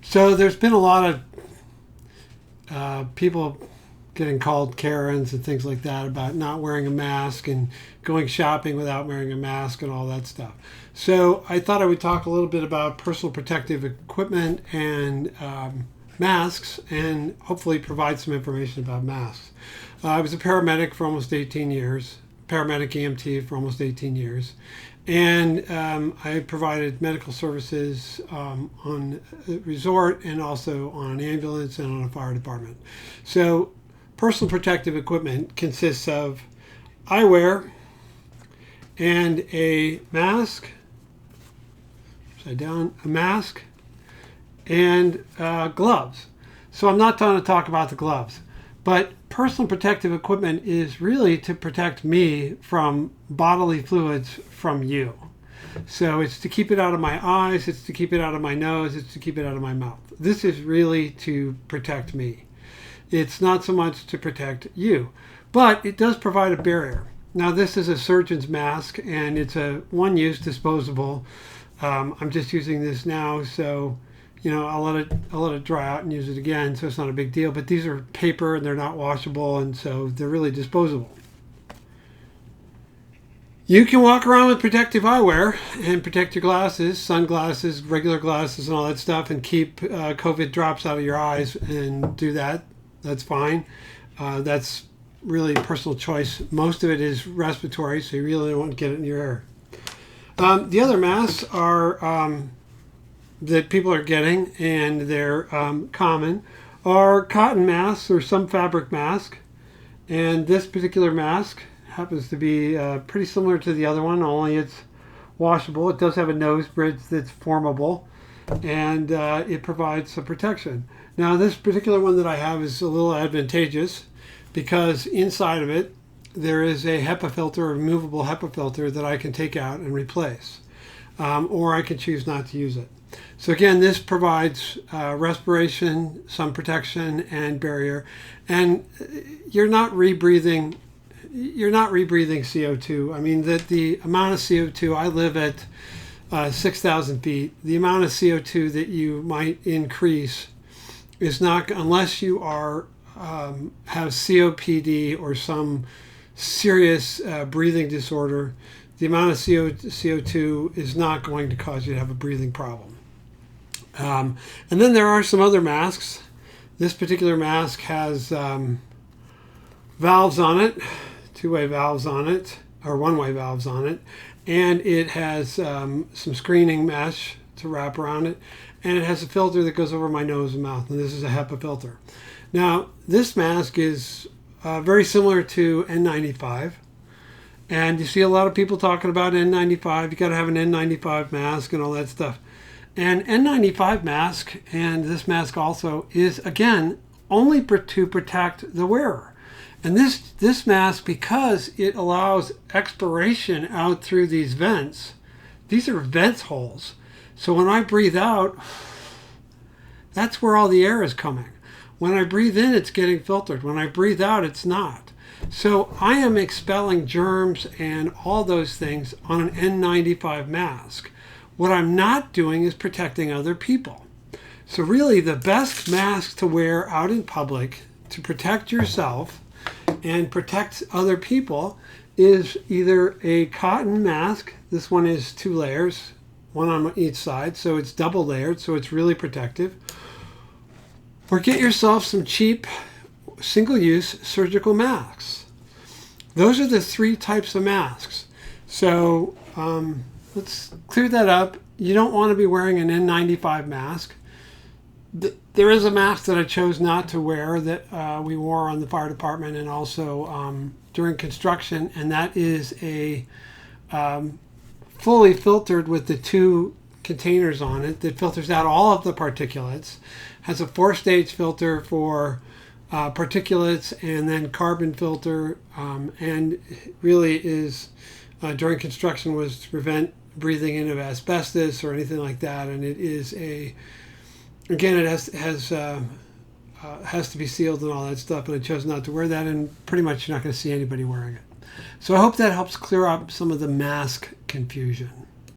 So there's been a lot of people getting called Karens and things like that about not wearing a mask and going shopping without wearing a mask and all that stuff. So I thought I would talk a little bit about personal protective equipment and masks, and hopefully provide some information about masks. I was a paramedic for almost 18 years, paramedic EMT for almost 18 years. And I provided medical services on a resort and also on an ambulance and on a fire department. So personal protective equipment consists of eyewear and a mask, upside down, a mask, and gloves. So I'm not going to talk about the gloves, but personal protective equipment is really to protect me from bodily fluids from you. So it's to keep it out of my eyes, it's to keep it out of my nose, it's to keep it out of my mouth. This is really to protect me. It's not so much to protect you, but it does provide a barrier. Now this is a surgeon's mask and it's a one-use disposable. I'm just using this now, so I'll let it dry out and use it again, so it's not a big deal. But these are paper and they're not washable, and so they're really disposable. You can walk around with protective eyewear and protect your glasses, sunglasses, regular glasses, and all that stuff, and keep COVID drops out of your eyes, and do that. That's fine. That's really personal choice. Most of it is respiratory, so you really don't want to get it in your air. The other masks are that people are getting, and they're common, are cotton masks or some fabric mask. And this particular mask happens to be pretty similar to the other one, only it's washable. It does have a nose bridge that's formable, and it provides some protection. Now this particular one that I have is a little advantageous because inside of it there is a HEPA filter, a removable HEPA filter that I can take out and replace, or I can choose not to use it. So again, this provides respiration, some protection, and barrier, and you're not rebreathing CO2. I mean, the amount of CO2, I live at 6,000 feet. The amount of CO2 that you might increase is not, unless you are have COPD or some serious breathing disorder, the amount of CO2 is not going to cause you to have a breathing problem. And then there are some other masks. This particular mask has valves on it, two-way valves on it, or one-way valves on it, and it has some screening mesh to wrap around it, and it has a filter that goes over my nose and mouth, and this is a HEPA filter. Now, this mask is very similar to N95, and you see a lot of people talking about N95. You got to have an N95 mask and all that stuff. And N95 mask, and this mask also, is again only to protect the wearer. And this mask, because it allows expiration out through these vents, these are vent holes. So when I breathe out, that's where all the air is coming. When I breathe in, it's getting filtered. When I breathe out, it's not. So I am expelling germs and all those things on an N95 mask. What I'm not doing is protecting other people. So really the best mask to wear out in public to protect yourself and protect other people is either a cotton mask. This one is 2 layers, one on each side, so it's double layered, so it's really protective. Or get yourself some cheap single-use surgical masks. Those are the 3 types of masks. So let's clear that up. You don't want to be wearing an N95 mask. There is a mask that I chose not to wear that we wore on the fire department and also during construction, and that is a fully filtered with the 2 containers on it that filters out all of the particulates, has a 4-stage filter for particulates and then carbon filter, and really is during construction was to prevent breathing in of asbestos or anything like that. And it is again, it has to be sealed and all that stuff, and I chose not to wear that, and pretty much you're not going to see anybody wearing it. So I hope that helps clear up some of the mask confusion.